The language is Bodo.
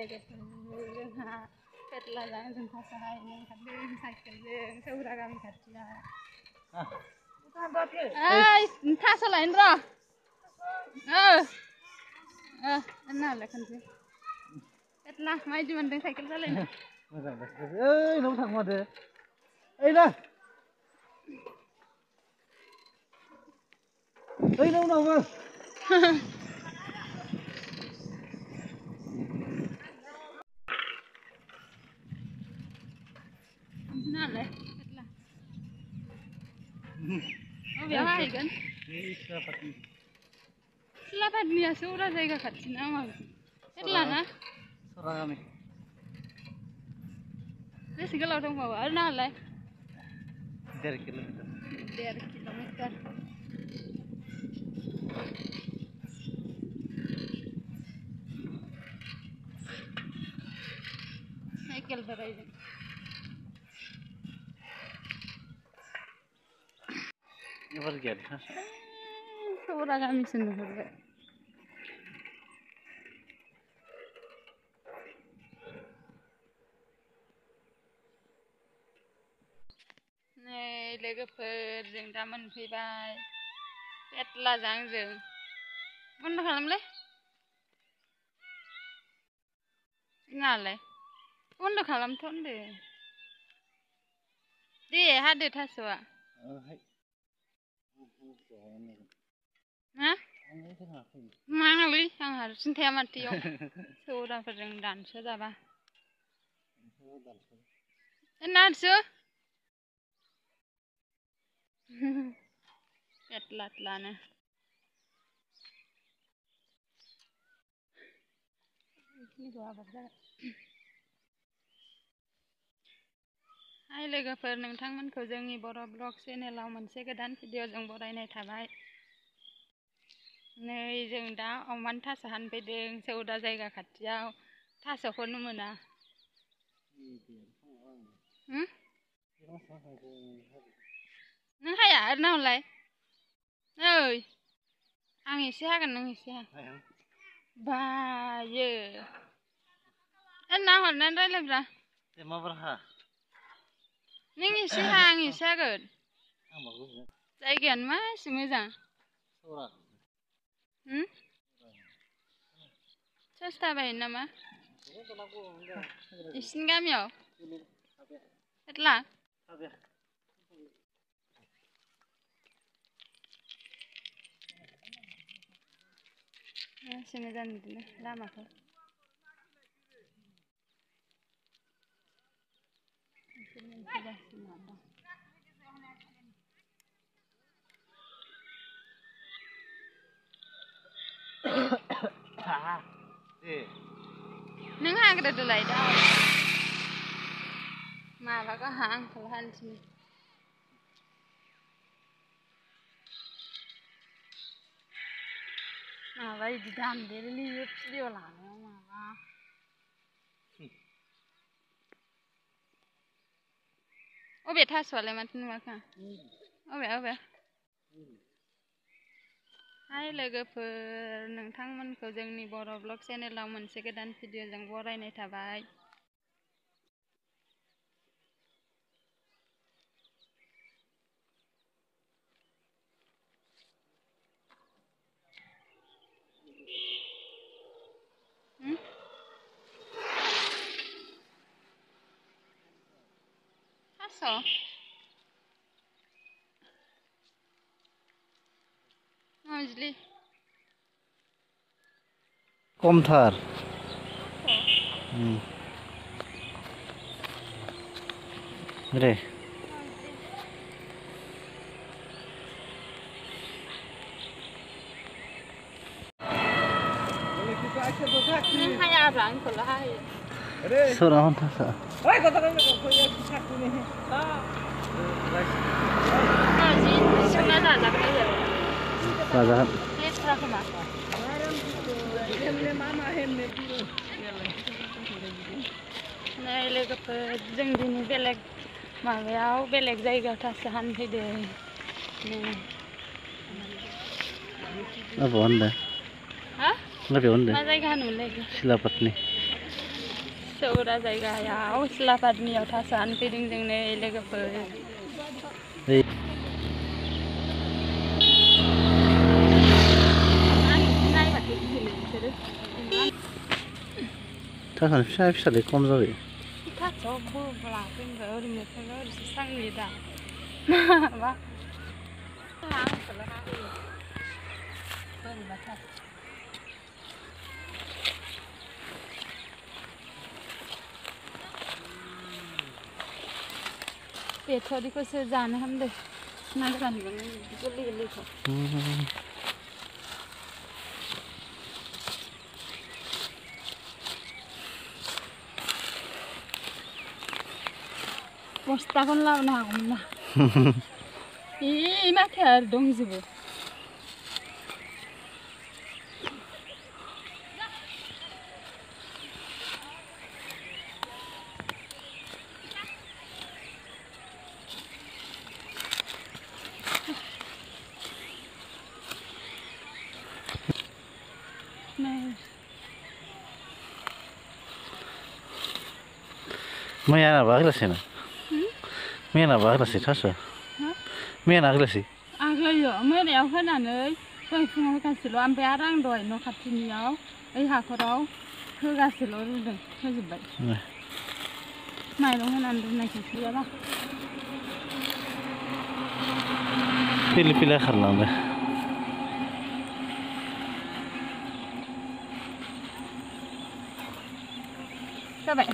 जोंहा पेटलाजों जों थास'हायनो ओंखारदों साइकेलजों सौरा गामि खाथियाव थास' लायनो र' नालाय खनसे पेटला मायदि मोनदों साइकेल सालायनो मोजां ओइ न'आव थां माथो ओइ ना ओइ न'आवबो नालाय पेटला अबेयाव हाहैगोन सिलापाथनिया सौरा जायगा खाथि ना मा पेटला ना सौरा गामि बेसे गोलाव दंबावो आरो नालाय 1.5 किल'मिटार साइकेल बोरायजों एबार गैया सौरा गामिसिम नुहुरबाय नै लोगोफोर जों दा मोनफैबाय पेटलाजों आंजों बन्द' खालामलै नालाय बन्द' खालामथ' होनदो दे हादो थास'आ मा मालै आं हारसिं थाया माथो इयाव सौराफोरजों दानस' जाबा नारसो पेटलानो हाय लोगोफोर नोंथांमोनखौ जोंनि बर' ब्लग चेनेलाव मोनसे गोदान भिडिअ'जों बरायनाय थाबाय नै जों दा अमानि थास' हानफैदों सौदा जायगा खाथियाव थास'खौनो मोना नों हाया ओरैना हरलाय ओइ आं एसे हागोन नों एसे हा बायो ना हरनानै रायलायब्रा नों एसे हा आं एसे हागोन जायगायानो मा एसे मोजां सोर थाबायो नामा इसिनि गामियाव पेटला एसे मोजां नुदों लामाखौ नों हाग्रोदोलाय दा माबाखौ आंखौ हानोसै माबा बिदि दानदेरलै भिडिअ लानायाव माबा अबे थास'आलाय माथो नुवाखै अबे हाय लोगोफोर नोंथांमोनखौ जोंनि बर' ब्लग चेनेलाव मोनसे गोदान भिडिअ'जों बरायनाय थाबाय थास' माजिलि खमथार दे नों हायाब्रा आंखौल' हायो सौरा थास' संना जाजागोन जाजागोन लेथ्रा खोमा नै लोगोफोर जों दिनै बेलेग माबायाव बेलेग जायगायाव थास' हानफैदों अबाव होनदों हा अबेयाव होनदों मा जायगा होनोमोनलाय सिलापाथनि सौरा जायगायाव सिलापाथनियाव थास' हानो फैदों जोंनो लोगोफोर। थासानो फिसा फिसालाय खम जाबाय। थास'आव बोब्ला फैबाय ओरैनो थांगा ओरैसो सांनि दा माबा आंखौल' हाहोयो बोरैबाथार। बेथ'रिखौसो जानो हामदो ना गोरानखौ गोरलै गोरलैखौ। बस्थाखौनो लाबोनो हागौमोन ना। माखाया आरो दंजोबो। मैया आग्लासै ना मैया आग्लासै थास' मैया आग्लासै आग्लायो मोनायाव होनानै दहाय फुङाव होगासेल' ओमफ्राय आरो आं दहाय न' खाथिनियाव ओइ हाखराव होगासेल' रुदों होजोब्बाय माइरं होनानै रुनायखौसो गैयाबा पिलि पिला खारलांदो जाबाय